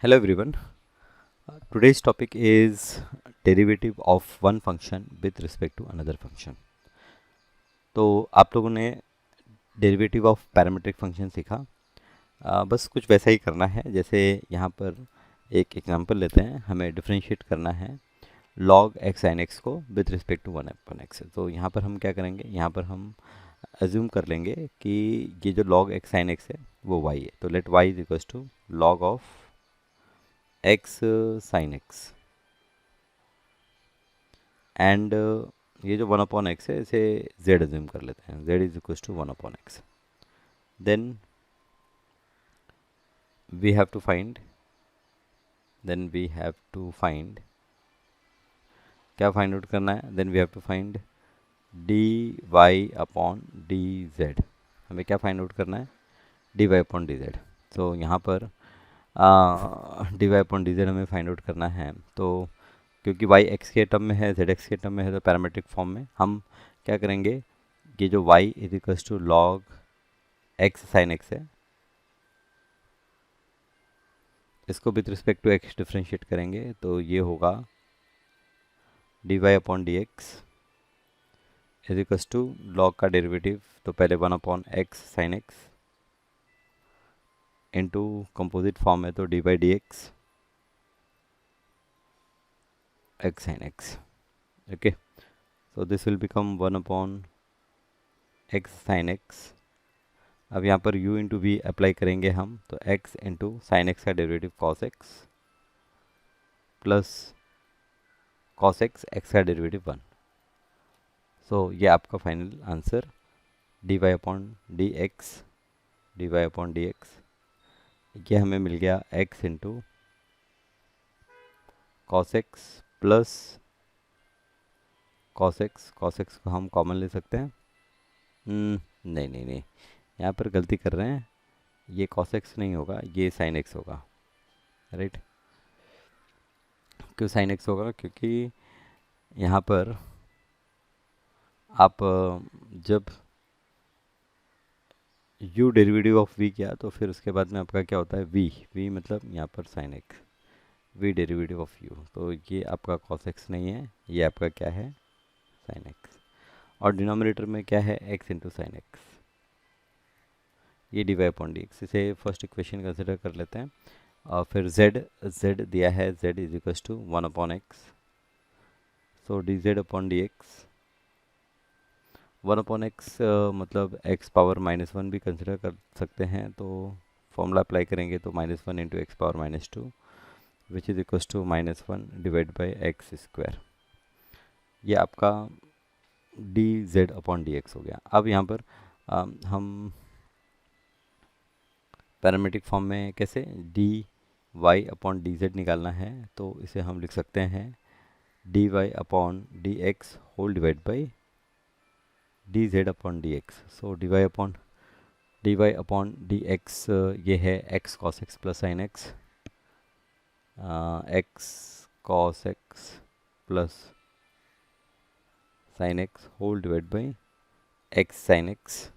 Hello everyone. Today's topic is derivative of one function with respect to another function. तो आप लोगों ने derivative of parametric function सीखा। बस कुछ वैसा ही करना है। जैसे यहाँ पर एक एग्जांपल लेते हैं, हमें डिफरेंशिएट करना है log x sin x को विथ रिस्पेक्ट टू 1/x। तो यहाँ पर हम क्या करेंगे, यहाँ पर हम अज्यूम कर लेंगे कि ये जो log x sin x है वो y है। तो let y is equals to log of x sin x and ये जो 1/x है इसे z अज्यूम कर लेते हैं, z is equals to 1/x। Then we have to find क्या फाइंड आउट करना है, then we have to find d y upon d z. हमें क्या फाइंड आउट करना है, d y upon d z. तो यहाँ पर d y upon d z हमें फाइंड आउट करना है। तो क्योंकि y x के टर्म में है, z x के टर्म में है, तो पैरामीट्रिक फॉर्म में हम क्या करेंगे, ये जो y is equals to log x sine x है, इसको with respect to x differentiate करेंगे तो ये होगा d y upon d x is equals to log का डेरिवेटिव, तो पहले 1/x sine x into composite form है तो d by d x x sin x। okay, so this will become 1/x sin x। अब यहाँ पर u into we apply करेंगे हम, तो x इंटू साइन एक्स का derivative cos x plus cos x का डेरिवेटिव 1। सो ये आपका final answer d y upon d x ये हमें मिल गया x into cos x plus cos x को हम कॉमन ले सकते हैं। नहीं, यहाँ पर गलती कर रहे हैं, ये cos x नहीं होगा, ये sin x होगा। राइट, क्यों sin x होगा, क्योंकि यहाँ पर आप जब u डेरिवेटिव ऑफ v किया तो फिर उसके बाद में आपका क्या होता है, v मतलब यहाँ पर sin x, v derivative of u। तो ये आपका cos x नहीं है, ये आपका क्या है, sin x। और डिनोमिनेटर में क्या है, x इंटू साइन एक्स, ये d y upon d x. इसे फर्स्ट इक्वेशन कंसिडर कर लेते हैं। और फिर z दिया है, z is equals to 1/x। So d z upon d x, 1/x मतलब x पावर -1 भी कंसिडर कर सकते हैं। तो फॉर्मूला अप्लाई करेंगे तो -1 into x power -2 which is equals to -1 divide by x square. ये आपका d z upon d x हो गया। अब यहाँ पर हम पैरामीट्रिक फॉर्म में कैसे d y upon d z निकालना है, तो इसे हम लिख सकते हैं d y upon d x whole divide by d z upon d x. So d y upon d x ये है x cos x plus sine x, x cos x plus sine x whole divide by x sine x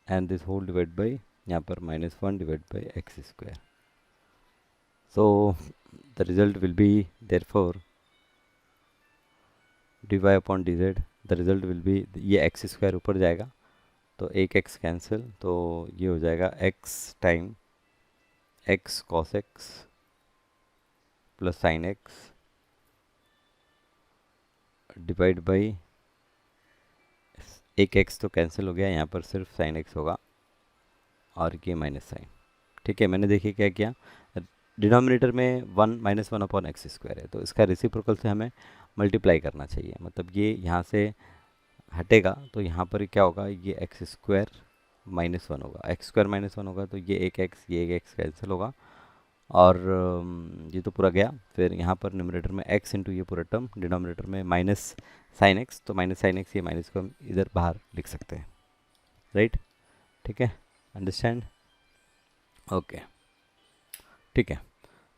and this whole divided by यहाँ पर -1 divided by x square। so the result will be therefore dy upon dz, the result will be, ये x square ऊपर जाएगा तो एक x cancel, तो ये हो जाएगा x time x cos x plus sign x divide by एक x तो कैंसिल हो गया, यहाँ पर सिर्फ साइन x होगा और ये माइनस साइन। ठीक है, मैंने देखिए क्या किया, डिनोमिनेटर में 1 - 1/x स्क्वायर है तो इसका रेसिप्रोकल से हमें मल्टीप्लाई करना चाहिए। मतलब ये यहाँ से हटेगा तो यहाँ पर क्या होगा, ये एक्स स्क्वायर -1 होगा, एक्स स्क्वायर -1 होगा तो ये एक एक्स कैंसिल होगा और ये तो पूरा गया। फिर यहाँ पर न्यूमरेटर में x इंटू ये पूरा टर्म, डिनोमिनेटर में माइनस साइन एक्स, तो माइनस साइन एक्स, ये माइनस को हम इधर बाहर लिख सकते हैं। राइट, ठीक है, अंडरस्टैंड, ओके, ठीक है।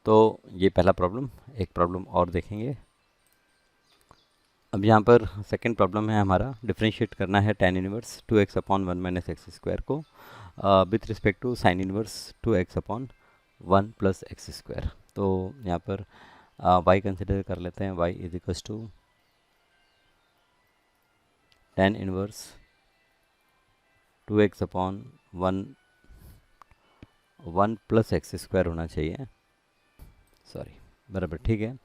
तो ये पहला प्रॉब्लम, एक प्रॉब्लम और देखेंगे। अब यहाँ पर सेकंड प्रॉब्लम है हमारा, डिफ्रेंशिएट करना है tan inverse 2x upon 1 minus x square को with respect to sine inverse 2x upon 1 plus x square. तो यहाँ पर y कंसिडर कर लेते हैं, y is equals to tan inverse 2x upon 1 plus x square होना चाहिए, सॉरी बराबर ठीक है,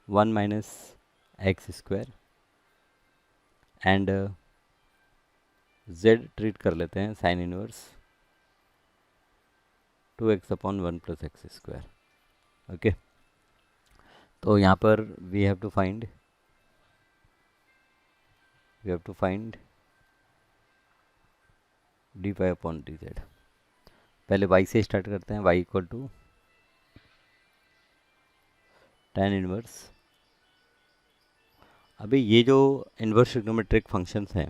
1 minus x square and z treat कर लेते हैं sine inverse 2x upon 1 plus x square. Okay, तो यहाँ पर we have to find d y upon d z. पहले y से स्टार्ट करते हैं, y equal to tan inverse. अभी ये जो इन्वर्स ट्रिग्नोमेट्रिक फंक्शंस हैं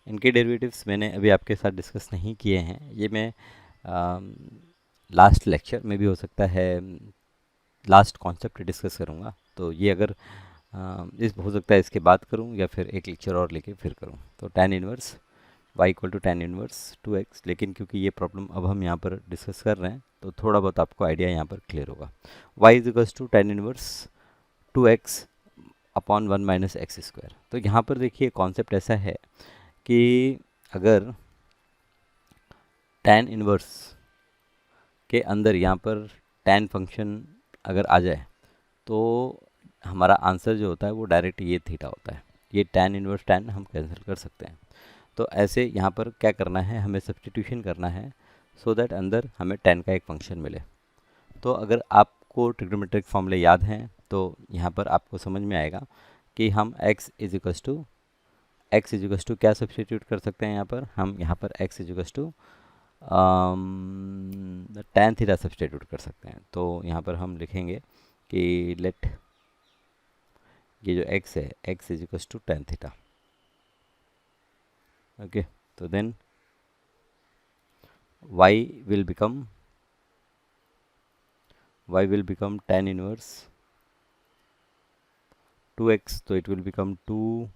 इनके डेरिवेटिव्स मैंने अभी आपके साथ डिस्कस नहीं किए हैं, ये मैं लास्ट लेक्चर में भी हो सकता है लास्ट कॉन्सेप्ट डिस्कस करूँगा। तो ये अगर इस हो सकता है इसके बाद करूँ या फिर एक लेक्चर और लेके फिर करूँ। तो tan inverse y equal to tan inverse 2x, लेकिन क्योंकि ये प्रॉब्लम अब हम यहाँ पर डिस्कस कर रहे हैं तो थोड़ा बहुत आपको आइडिया यहाँ पर क्लियर होगा। y is equals to tan inverse 2x upon 1 minus x square. तो यहाँ पर देखिए कॉन्सेप्ट ऐसा है कि अगर tan इनवर्स के अंदर यहाँ पर tan फंक्शन अगर आ जाए तो हमारा आंसर जो होता है वो डायरेक्ट ये थीटा होता है। ये tan इनवर्स tan हम कैंसिल कर सकते हैं। तो ऐसे यहाँ पर क्या करना है, हमें सब्स्टिट्यूशन करना है सो दैट अंदर हमें tan का एक फंक्शन मिले। तो अगर आपको ट्रिग्नोमेट्रिक फॉर्मूले याद हैं तो यहाँ पर आपको समझ में आएगा कि हम x इज इक्वस टू क्या सब्स्टिट्यूट कर सकते हैं। यहाँ पर x is equals to tan theta substitute कर सकते हैं। तो यहाँ पर हम लिखेंगे कि लेट ये जो x है x is equals to tan theta. Okay, तो then y will become tan inverse 2x, तो it will become 2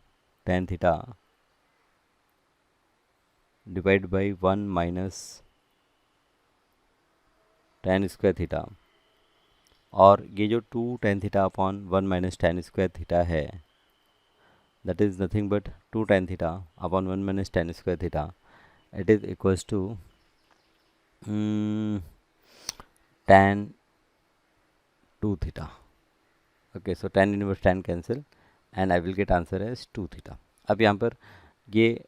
tan theta divided by 1 minus tan square theta, और ये जो 2 tan theta upon 1 minus tan square theta है that is nothing but 2 tan theta upon 1 minus tan square theta, it is equals to tan 2 theta. Okay, so tan inverse tan cancel and I will get answer as 2 theta. अब यहाँ पर ये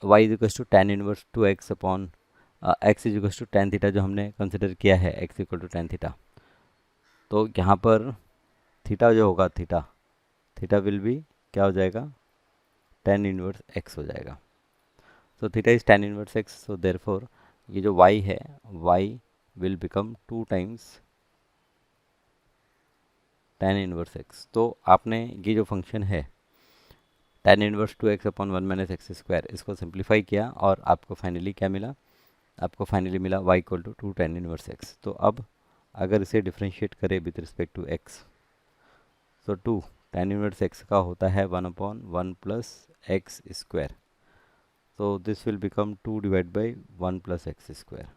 y is equals to tan inverse 2x upon x is equals to tan theta जो हमने consider किया है x equal to tan theta। तो यहाँ पर थीटा जो होगा थीटा विल बी क्या हो जाएगा, tan इनवर्स x हो जाएगा। So theta is tan inverse x, so therefore ये जो y है y will become 2 times tan inverse x। तो आपने ये जो फंक्शन है tan inverse 2x upon 1 minus x square इसको सिंप्लीफाई किया और आपको फाइनली क्या मिला, आपको फाइनली मिला y equal to 2 tan inverse x। तो अब अगर इसे डिफ्रेंशिएट करें with respect to x, so 2 tan inverse x का होता है 1 upon 1 plus x square. so this will become 2 divided by 1 plus x square।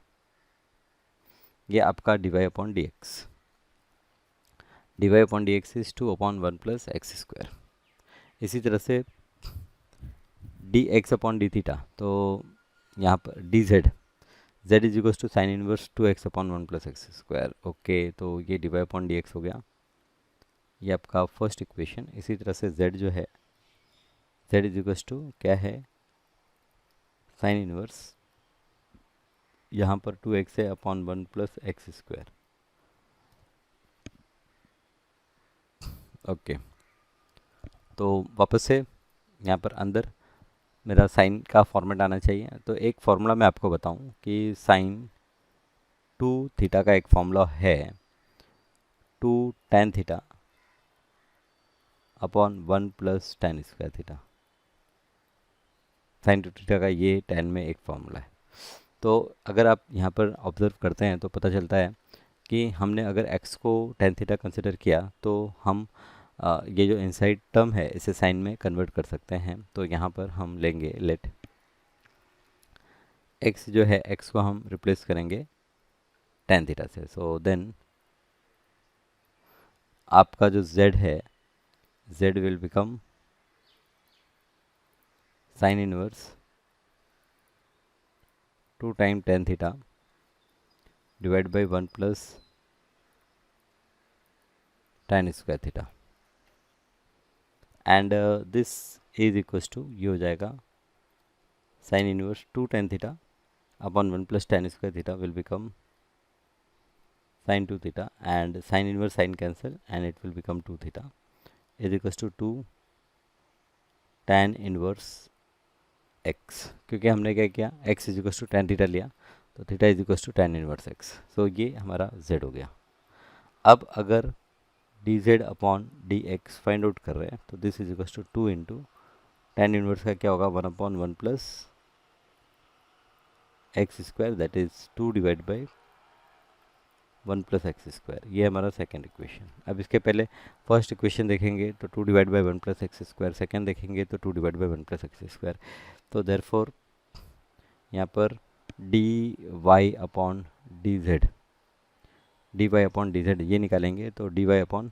ये आपका dy upon dx is 2 upon 1 plus x square। इसी तरह से dx upon d थीटा, तो यहाँ पर dz z is equal to sine inverse 2x upon 1 plus x square. Okay, तो ये dy अपॉन dx हो गया, ये आपका फर्स्ट इक्वेशन। इसी तरह से z जो है z इज इक्वल टू क्या है, साइन इनवर्स यहाँ पर 2x है upon 1 plus x square. Okay, तो वापस से यहाँ पर अंदर मेरा साइन का फॉर्मेट आना चाहिए। तो एक फार्मूला मैं आपको बताऊँ कि साइन 2 थीटा का एक फार्मूला है 2 tan theta upon 1 plus tan square theta. Sine 2 theta का ये tan में एक फार्मूला है। तो अगर आप यहाँ पर ऑब्ज़र्व करते हैं तो पता चलता है कि हमने अगर x को tan थीटा कंसिडर किया तो हम ये जो इनसाइड टर्म है इसे साइन में कन्वर्ट कर सकते हैं। तो यहाँ पर हम लेंगे लेट x जो है x को हम रिप्लेस करेंगे tan थीटा से। सो देन आपका जो z है z will become sine inverse 2 time tan theta divide by 1 plus tan square theta and this is equals to ये हो जाएगा sine inverse 2 tan theta upon 1 plus tan square theta will become sin 2 theta and sin inverse sin cancel and it will become 2 theta is equals to 2 tan inverse x, क्योंकि हमने क्या किया x is equals to tan theta लिया तो theta is equals to tan inverse x। So ये हमारा z हो गया। अब अगर dz अपॉन dx फाइंड आउट कर रहे हैं तो this is equals to 2 into tan inverse का क्या होगा 1 upon 1 plus x square that is 2 divide by 1 plus x square. ये हमारा सेकेंड इक्वेशन। अब इसके पहले फर्स्ट इक्वेशन देखेंगे तो 2 divide by 1 plus x square, second देखेंगे तो 2 divide by 1 plus x square. तो देयरफॉर यहाँ पर d y upon d z, d y upon d z ये निकालेंगे तो d y upon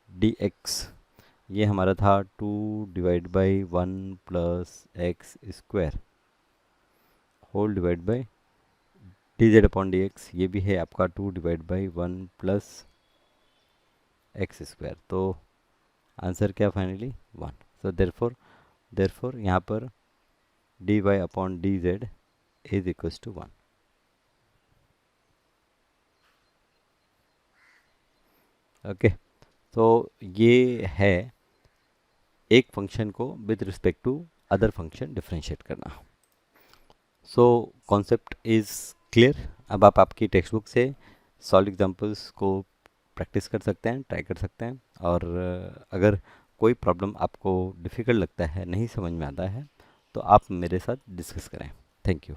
d x ये हमारा था 2 divide by 1 plus x square whole divide by d z upon d x ये भी है आपका 2 divide by 1 plus x square. तो आंसर क्या फाइनली 1। सो देयरफॉर यहाँ पर d y upon d z is equals to 1। Okay, तो ये है एक फंक्शन को with respect to other function differentiate करना। So concept is clear. अब आप आपकी टेक्स्ट बुक से सॉल्व एग्जांपल्स को प्रैक्टिस कर सकते हैं, ट्राई कर सकते हैं। और अगर कोई प्रॉब्लम आपको डिफ़िकल्ट लगता है, नहीं समझ में आता है, तो आप मेरे साथ डिस्कस करें। Thank you.